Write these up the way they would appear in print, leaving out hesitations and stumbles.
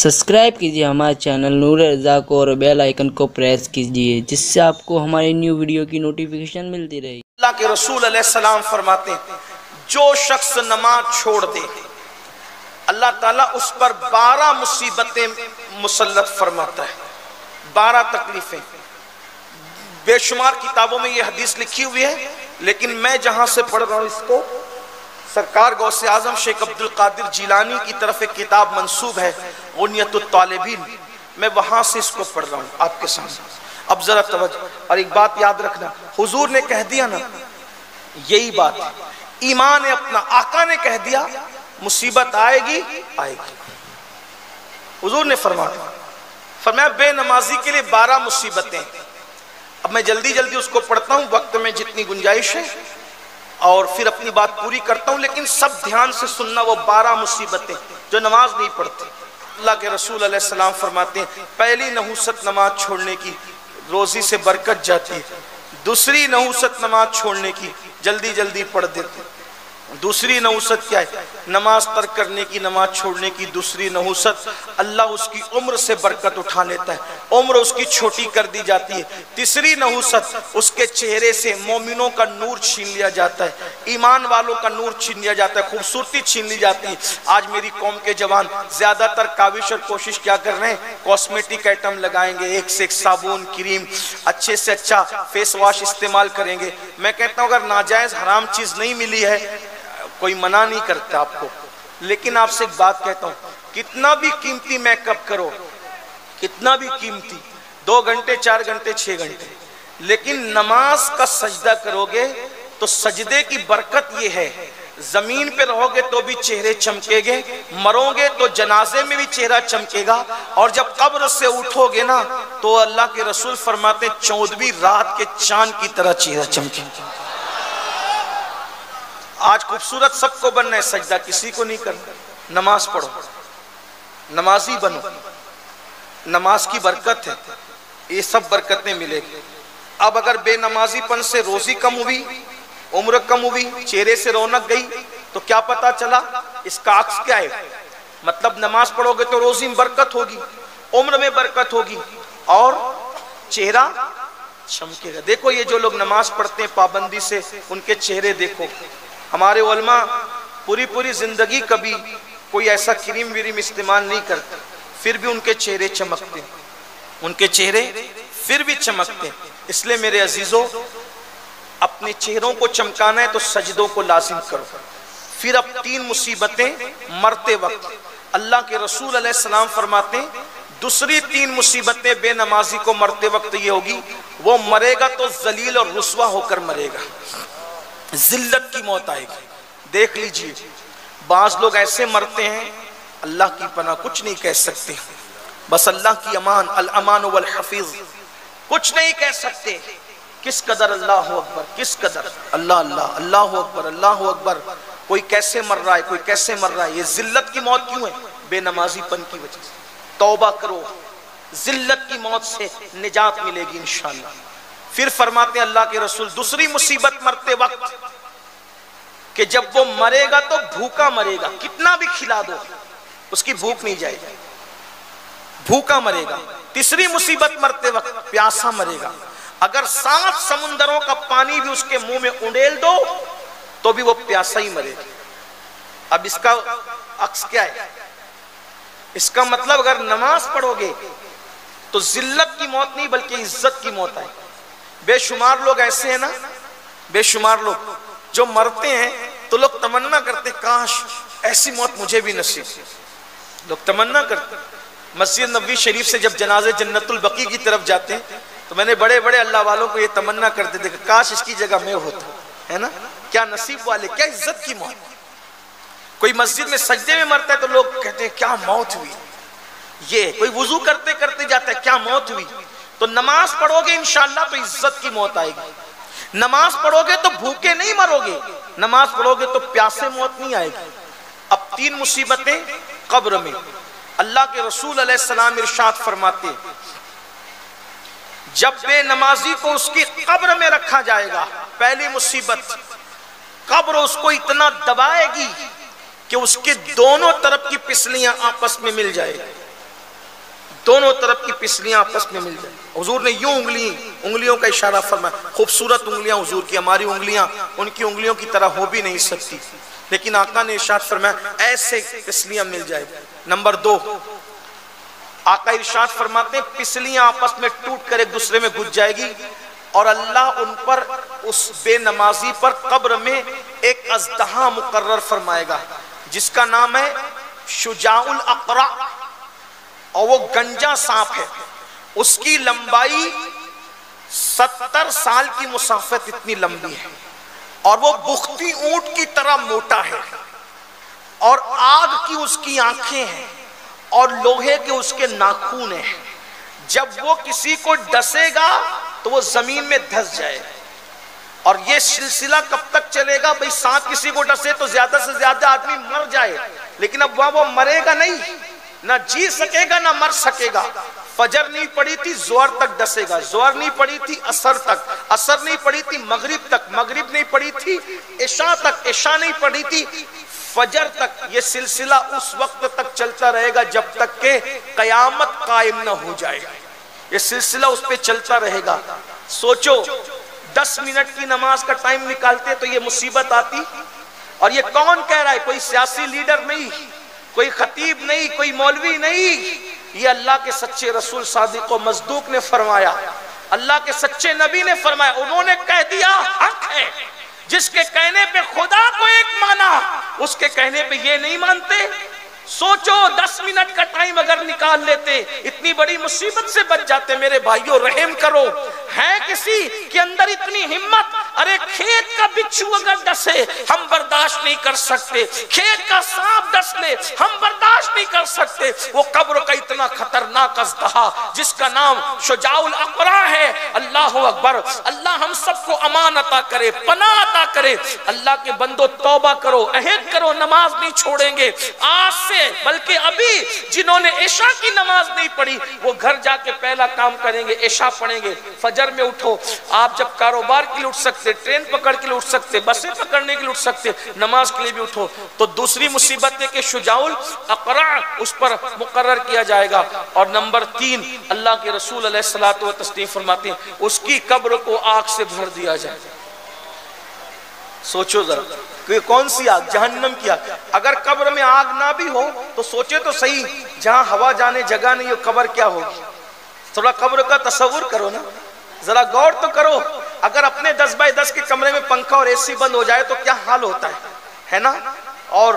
Subscribe کیجیے ہمارے channel نور رضا کو اور بیل آئیکن کو پریس کیجیے جس سے آپ کو ہماری نیو ویڈیو کی نوٹیفیکیشن ملتی رہے۔ اللہ کے رسول علیہ السلام فرماتے ہیں جو شخص نماز چھوڑ دے اللہ تعالیٰ اس پر 12 مصیبتیں مسلط فرماتا ہے، 12 تکلیفیں۔ بے شمار کتابوں میں یہ حدیث لکھی ہوئی ہے، لیکن میں جہاں سے پڑھ رہا ہوں اس کو سرکار غوث اعظم شیخ عبد القادر جیلانی کی طرف ایک کتاب منسوب ہے غنیۃ الطالبین، میں وہاں سے اس کو پڑھ رہا ہوں آپ کے سامنے۔ اب ذرا توجہ اور ایک بات یاد رکھنا، حضور نے کہہ دیا نا، یہی بات ہے، ایمان ہے اپنا، آقا نے کہہ دیا مصیبت آئے گی آئے گی۔ حضور نے فرمایا بے نمازی کے لیے 12 مصیبتیں۔ اب میں جلدی جلدی اس کو پڑھتا ہوں، وقت میں جتنی گنجائش ہے، اور پھر اپنی بات پوری کرتا ہوں، لیکن سب دھیان سے سننا۔ وہ 12 مصیبتیں جو نماز نہیں پڑھتے، اللہ کے رسول علیہ السلام فرماتے ہیں پہلی نحوست نماز چھوڑنے کی، روزی سے برکت جاتی ہے۔ دوسری نحوست نماز چھوڑنے کی، جلدی جلدی پڑھ دیتے۔ دوسری نحوست کیا ہے؟ نماز ترک کرنے کی، نماز چھوڑنے کی دوسری نحوست، اللہ اس کی عمر سے برکت اٹھا لیتا ہے، عمر اس کی چھوٹی کر دی جاتی ہے۔ تیسری نحوست، اس کے چہرے سے مومنوں کا نور چھین لیا جاتا ہے، ایمان والوں کا نور چھین لیا جاتا ہے، خوبصورتی چھین لی جاتی ہے۔ آج میری قوم کے جوان زیادہ تر کاوش اور کوشش کیا کر رہے ہیں؟ کاسمیٹک آئٹم لگائیں گے، ایک سے ایک صابن، کریم، اچھے سے اچھا فیس واش استعمال کریں گے۔ میں کہتا ہوں اگر ناجائز حرام چیز نہیں ملی ہے، کوئی منع نہیں کرتا آپ کو، لیکن آپ سے ایک بات کہتا ہوں، کتنا بھی قیمتی میک اپ کرو، کتنا بھی قیمتی، 2 گھنٹے 4 گھنٹے 6 گھنٹے، لیکن نماز کا سجدہ کرو گے تو سجدے کی برکت یہ ہے، زمین پہ رہو گے تو بھی چہرے چمکے گے، مرو گے تو جنازے میں بھی چہرہ چمکے گا، اور جب قبر سے اٹھو گے نا تو اللہ کے رسول فرماتے 14ویں رات کے چاند کی طرح چہرہ چمکے گا۔ آج خوبصورت سب کو بننا ہے، سجدہ کسی کو نہیں کرنا۔ نماز پڑھو، نمازی بنو، نماز کی برکت ہے، یہ سب برکتیں ملے گی۔ اب اگر بے نمازی پن سے روزی کم ہوئی، عمر کم ہوئی، چہرے سے رونق گئی، تو کیا پتا چلا؟ اس کا عکس کیا ہے؟ مطلب نماز پڑھو گے تو روزی میں برکت ہوگی، عمر میں برکت ہوگی، اور چہرہ چمکے گا۔ دیکھو یہ جو لوگ نماز پڑھتے ہیں پابندی سے، ان کے چہرے دیکھو۔ ہمارے علماء پوری زندگی کبھی کوئی ایسا کریم وریم استعمال نہیں کرتے، پھر بھی ان کے چہرے چمکتے، ان کے چہرے پھر بھی چمکتے۔ اس لئے میرے عزیزوں، اپنے چہروں کو چمکانا ہے تو سجدوں کو لازم کرو۔ پھر اب 3 مصیبتیں مرتے وقت، اللہ کے رسول علیہ السلام فرماتے ہیں دوسری 3 مصیبتیں بے نمازی کو مرتے وقت یہ ہوگی، وہ مرے گا تو ذلیل اور رسوا ہو کر مرے گا، ذلت کی موت آئے گی۔ دیکھ لیجئے بعض لوگ ایسے مرتے ہیں اللہ کی پناہ کچھ نہیں کہہ سکتے، بس اللہ کی امان، الامان والحفیظ، کچھ نہیں کہہ سکتے۔ کس قدر اللہ اکبر، کس قدر اللہ اللہ اللہ اکبر اللہ اکبر، کوئی کیسے مر رہا ہے، کوئی کیسے مر رہا ہے۔ یہ ذلت کی موت کیوں ہے؟ بے نمازی پن کی وجہ سے۔ توبہ کرو، ذلت کی موت سے نجات ملے گی انشاءاللہ۔ پھر فرماتے ہیں اللہ کے رسول دوسری مصیبت مرتے وقت کہ جب وہ مرے گا تو بھوکا مرے گا، کتنا بھی کھلا دو اس کی بھوک نہیں جائے گی، بھوکا مرے گا۔ تیسری مصیبت مرتے وقت پیاسا مرے گا، اگر 7 سمندروں کا پانی بھی اس کے منہ میں انڈیل دو تو بھی وہ پیاسا ہی مرے گا۔ اب اس کا عکس کیا ہے؟ اس کا مطلب اگر نماز پڑھو گے تو ذلت کی موت نہیں بلکہ عزت کی موت آئے۔ بے شمار لوگ ایسے ہیں نا، بے شمار لوگ جو مرتے ہیں تو لوگ تمنا کرتے کاش ایسی موت مجھے بھی نصیب، لوگ تمنا کرتے۔ مسجد نبوی شریف سے جب جنازے جنت البقیع کی طرف جاتے ہیں تو میں نے بڑے بڑے اللہ والوں کو یہ تمنا کرتے تھے کہ کاش اس کی جگہ میں ہوتا، ہے نا؟ کیا نصیب والے، کیا عزت کی موت۔ کوئی مسجد میں سجدے میں مرتا ہے تو لوگ کہتے ہیں کیا موت ہوئی، یہ کوئی وضو کرتے کرتے جاتا ہے کیا موت ہوئی۔ تو نماز پڑھو گے انشاءاللہ تو عزت کی موت آئے گی، نماز پڑھو گے تو بھوکے نہیں مرو گے، نماز پڑھو گے تو پیاسے موت نہیں آئے گی۔ اب 3 مصیبتیں قبر میں، اللہ کے رسول علیہ السلام ارشاد فرماتے جب بے نمازی کو اس کی قبر میں رکھا جائے گا، پہلی مصیبت قبر اس کو اتنا دبائے گی کہ اس کے دونوں طرف کی پسلیاں آپس میں مل جائے گی، دونوں طرف کی پسلیاں آپس میں مل جائیں. حضور نے یوں انگلیوں کا اشارہ فرمایا. خوبصورت انگلیاں حضور کی، ہماری انگلیاں ان کی انگلیوں کی طرح ہو بھی نہیں سکتی، لیکن آقا نے ارشاد فرمایا ایسے پسلیاں مل جائیں. نمبر 2، آقا ارشاد فرماتے ہیں پسلیاں آپس میں ٹوٹ کر ایک دوسرے میں گھس جائے گی، اور اللہ ان پر، اس بے نمازی پر قبر میں ایک اژدہا مقرر فرمائے گا جس کا نام ہے شجاع الاقرع، اور وہ گنجا سانپ ہے. اس کی لمبائی 70 سال کی مسافت اتنی لمبی ہے، اور وہ بختی اونٹ کی طرح موٹا ہے، اور آگ کی اس کی آنکھیں ہیں، اور لوہے کے اس کے ناخون ہیں. جب وہ کسی کو ڈسے گا تو وہ زمین میں دھس جائے. اور یہ سلسلہ کب تک چلے گا؟ بھئی سانپ کسی کو ڈسے تو زیادہ سے زیادہ آدمی مر جائے، لیکن اب وہ مرے گا نہیں، نہ جی سکے گا نہ مر سکے گا. فجر نہیں پڑی تھی زہر تک ڈسے گا، زہر نہیں پڑی تھی عصر تک، عصر نہیں پڑی تھی مغرب تک، مغرب نہیں پڑی تھی عشاء تک، عشاء نہیں پڑی تھی فجر تک. یہ سلسلہ اس وقت تک چلتا رہے گا جب تک کہ قیامت قائم نہ ہو جائے. یہ سلسلہ اس پہ چلتا رہے گا. سوچو 10 منٹ کی نماز کا ٹائم نکالتے تو یہ مصیبت آتی. اور یہ کون کہہ رہا ہے؟ کوئی سیاسی لیڈر نہیں، کوئی خطیب نہیں، کوئی مولوی نہیں، یہ اللہ کے سچے رسول صادق و مصدوق نے فرمایا، اللہ کے سچے نبی نے فرمایا. انہوں نے کہہ دیا حق ہے. جس کے کہنے پہ خدا کو ایک مانا، اس کے کہنے پہ یہ نہیں مانتے. سوچو 10 منٹ کا ٹائم اگر نکال لیتے اتنی بڑی مصیبت سے بچ جاتے. میرے بھائیوں رحم کرو، ہے کسی کے اندر اتنی ہمت؟ ارے کھیت کا بچھو اگر ڈسے ہم برداشت نہیں کر سکتے، کھیت کا سانپ ڈس لے ہم برداشت نہیں کر سکتے. وہ قبر کا اتنا خطرناک اژدہا جس کا نام شجاع الاقرع ہے. اللہ اکبر. اللہ ہم سب کو امان عطا کرے، پناہ عطا کرے. اللہ کے بندو توبہ کرو، عہد کرو، نماز نہیں چھوڑیں گے آج سے. بلکہ ابھی جنہوں نے عشاء کی نماز نہیں پڑھی وہ گھر جا کے پہلا کام کریں گے عشاء پڑھیں گے. فجر میں اٹھو. آپ جب کاروبار کے لیے اٹھ سکتے، ٹرین پکڑ کے لیے اٹھ سکتے، بسیں پکڑنے کے لیے اٹھ سکتے، نماز کے لیے بھی اٹھو. تو دوسری مصیبت ہے کہ شجاع الاقرع اس پر مقرر کیا جائے گا. اور نمبر 3، اللہ کے رسول علیہ الصلوۃ والتسلیم فرماتے ہیں اس کی قبر کو آگ سے بھر دیا جائے. سوچو ذرا کہ کون سی آگ؟ جہنم کی آگ. اگر قبر میں آگ نہ بھی ہو تو سوچے تو صحیح، جہاں ہوا جانے جگہ نہیں ہو قبر کیا ہوگی؟ تھوڑا قبر کا تصور کرو نا، ذرا غور تو کرو. اگر اپنے 10x10 کے کمرے میں پنکھا اور AC بند ہو جائے تو کیا حال ہوتا ہے نا؟ اور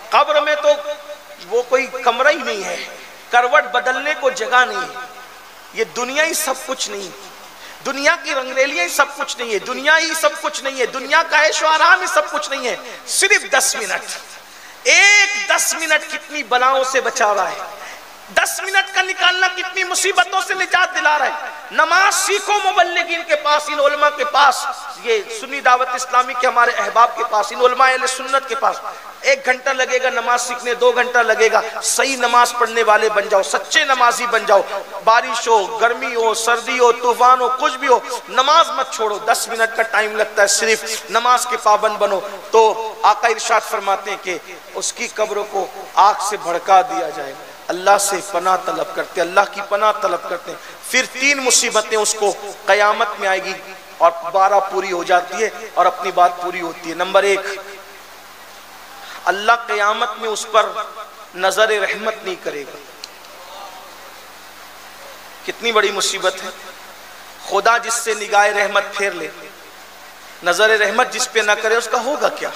قبر میں تو وہ کوئی کمرہ ہی نہیں ہے، کروٹ بدلنے کو جگہ نہیں ہے. یہ دنیا ہی سب کچھ نہیں، دنیا کی رنگریلیاں ہی سب کچھ نہیں ہے، دنیا ہی سب کچھ نہیں ہے، دنیا کا عیش و آرام ہی سب کچھ نہیں ہے. صرف 10 منٹ، ایک 10 منٹ کتنی بلاؤں سے بچا رہا ہے. 10 منٹ کا نکالنا کتنی مصیبتوں سے نجات دلا رہا ہے. نماز سیکھو مبلغین کے پاس، ان علماء کے پاس، یہ سنی دعوت اسلامی کے ہمارے احباب کے پاس، ان علماء اہل سنت کے پاس. 1 گھنٹہ لگے گا نماز سیکھنے، 2 گھنٹہ لگے گا. صحیح نماز پڑھنے والے بن جاؤ، سچے نمازی بن جاؤ. بارش ہو، گرمی ہو، سردی ہو، طوفان ہو، کچھ بھی ہو، نماز مت چھوڑو. 10 منٹ کا ٹائم لگتا ہے، صرف نماز کے پابند بنو. تو آقا ارشاد فرماتے ہیں کہ اس کی قبر کو آگ سے بھڑکا دیا جائے. اللہ سے پناہ طلب کرتے، اللہ کی پناہ طلب کرتے ہیں. پھر 3 مصیبتیں اس کو قیامت میں آئے گی اور 12 پوری ہو جاتی ہے اور اپنی بات پوری ہوتی ہے. نمبر 1، اللہ قیامت میں اس پر نظر رحمت نہیں کرے گا. کتنی بڑی مصیبت ہے. خدا جس سے نگاہ رحمت پھیر لے، نظر رحمت جس پہ نہ کرے اس کا ہوگا کیا؟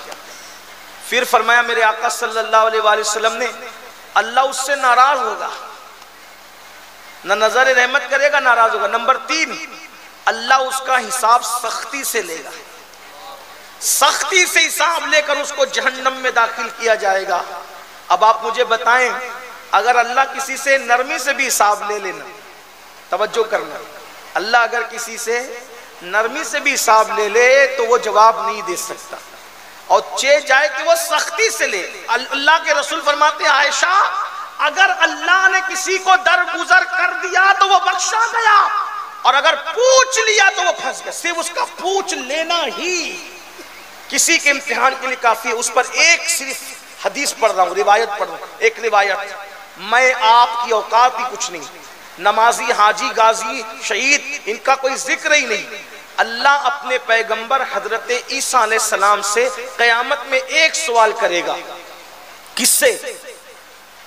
پھر فرمایا میرے آقا صلی اللہ علیہ وآلہ وسلم نے، اللہ اس سے ناراض ہوگا، نہ نظر رحمت کرے گا، ناراض ہوگا. نمبر 3، اللہ اس کا حساب سختی سے لے گا، سختی سے حساب لے کر اس کو جہنم میں داخل کیا جائے گا. اب آپ مجھے بتائیں، اگر اللہ کسی سے نرمی سے بھی حساب لے لینا، توجہ کرنا، اللہ اگر کسی سے نرمی سے بھی حساب لے لے تو وہ جواب نہیں دے سکتا، اور جائے کہ وہ سختی سے لے. اللہ کے رسول فرماتے ہیں عائشہ، اگر اللہ نے کسی کو درگزر کر دیا تو وہ بخشا گیا، اور اگر پوچھ لیا تو وہ پھنس گیا. صرف اس کا پوچھ لینا ہی کسی کے امتحان کے لیے کافی ہے. اس پر ایک صرف حدیث پڑھ رہا ہوں، روایت پڑھ رہا ہوں. ایک روایت، میں آپ کی اوقات ہی کچھ نہیں، نمازی، حاجی، غازی، شہید، ان کا کوئی ذکر ہی نہیں۔ اللہ اپنے پیغمبر حضرت عیسیٰ علیہ السلام سے قیامت میں ایک سوال کرے گا۔ کس سے؟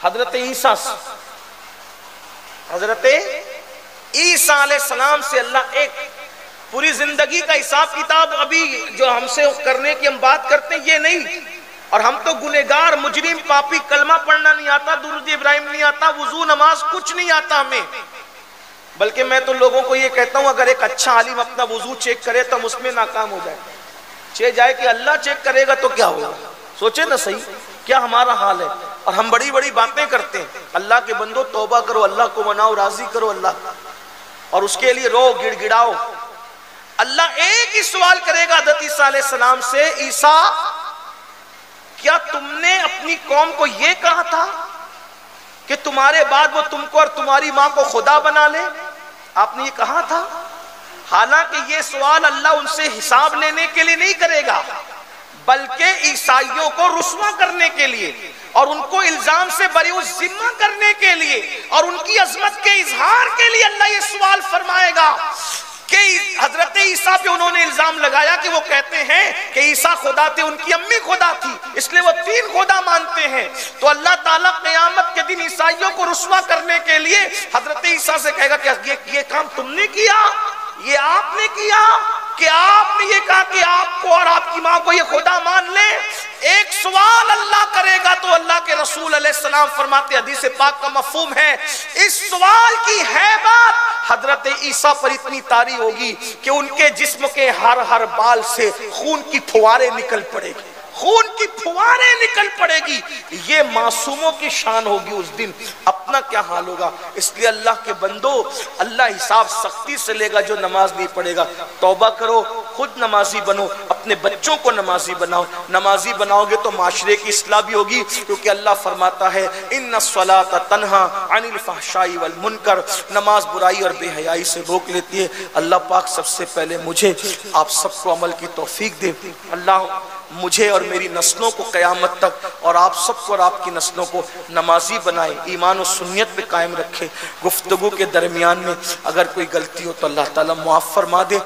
حضرت عیسیٰ سے۔ حضرت عیسیٰ علیہ السلام سے اللہ ایک پوری زندگی کا حساب کتاب ابھی جو ہم سے کرنے کی ہم بات کرتے ہیں یہ نہیں، اور ہم تو گنہگار، مجرم، پاپی، کلمہ پڑھنا نہیں آتا، درود ابراہیم نہیں آتا، وضو، نماز کچھ نہیں آتا ہمیں۔ بلکہ میں تو لوگوں کو یہ کہتا ہوں اگر ایک اچھا عالم اپنا وضو چیک کرے تو ہم اس میں ناکام ہو جائے جائے کہ اللہ چیک کرے گا تو کیا ہوگا؟ سوچے نا صحیح کیا ہمارا حال ہے۔ اور ہم بڑی بڑی باتیں کرتے ہیں۔ اللہ کے بندو توبہ کرو، اللہ کو مناؤ، راضی کرو اللہ، اور اس کے لیے رو، گڑ گڑاؤ۔ اللہ ایک ہی سوال کرے گا حضرت عیسیٰ علیہ السلام سے، عیسیٰ کیا تم نے اپنی قوم کو یہ کہا تھا کہ تمہارے بعد وہ تم کو اور تمہاری ماں کو خدا بنا لے؟ آپ نے یہ کہا تھا؟ حالانکہ یہ سوال اللہ ان سے حساب لینے کے لیے نہیں کرے گا، بلکہ عیسائیوں کو رسوا کرنے کے لیے اور ان کو الزام سے بری الذمہ کرنے کے لیے اور ان کی عظمت کے اظہار کے لیے اللہ یہ سوال فرمائے گا کہ حضرت عیسیٰ پہ انہوں نے الزام لگایا کہ وہ کہتے ہیں کہ عیسیٰ خدا تھے، ان کی امی خدا تھی، اس لیے وہ 3 خدا مانتے ہیں۔ تو اللہ تعالیٰ قیامت کے دن عیسائیوں کو رسوا کرنے کے لیے حضرت عیسیٰ سے کہے گا کہ یہ کام تم نے کیا، یہ آپ نے کیا کہ آپ نے یہ کہا کہ آپ کو اور آپ کی ماں کو یہ خدا مان لیں؟ ایک سوال اللہ کرے گا تو اللہ کے رسول علیہ السلام فرماتے، حدیث پاک کا مفہوم ہے، اس سوال کی ہیبت حضرت عیسیٰ پر اتنی طاری ہوگی کہ ان کے جسم کے ہر بال سے خون کی پھواریں نکل پڑے گی، خون کی پھواریں نکل پڑے گی۔ یہ معصوموں کی شان ہوگی اس دن، اپنا کیا حال ہوگا۔ اس لیے اللہ کے بندو، اللہ حساب سختی سے لے گا جو نماز نہیں پڑھے گا۔ توبہ کرو، خود نمازی بنو، اپنے بچوں کو نمازی بناؤ۔ نمازی بناؤ گے تو معاشرے کی اصلاح بھی ہوگی، کیونکہ اللہ فرماتا ہے ان الصلاۃ تنہا عن الفحشاء والمنکر، نماز برائی اور بے حیائی سے روک لیتی ہے۔ اللہ پاک سب سے پہلے مجھے آپ سب کو عمل کی توفیق دے۔ اللہ مجھے اور میری نسلوں کو قیامت تک اور آپ سب کو اور آپ کی نسلوں کو نمازی بنائے، ایمان و سنیت پہ قائم رکھے۔ گفتگو کے درمیان میں اگر کوئی غلطی ہو تو اللہ تعالیٰ معاف فرما دے۔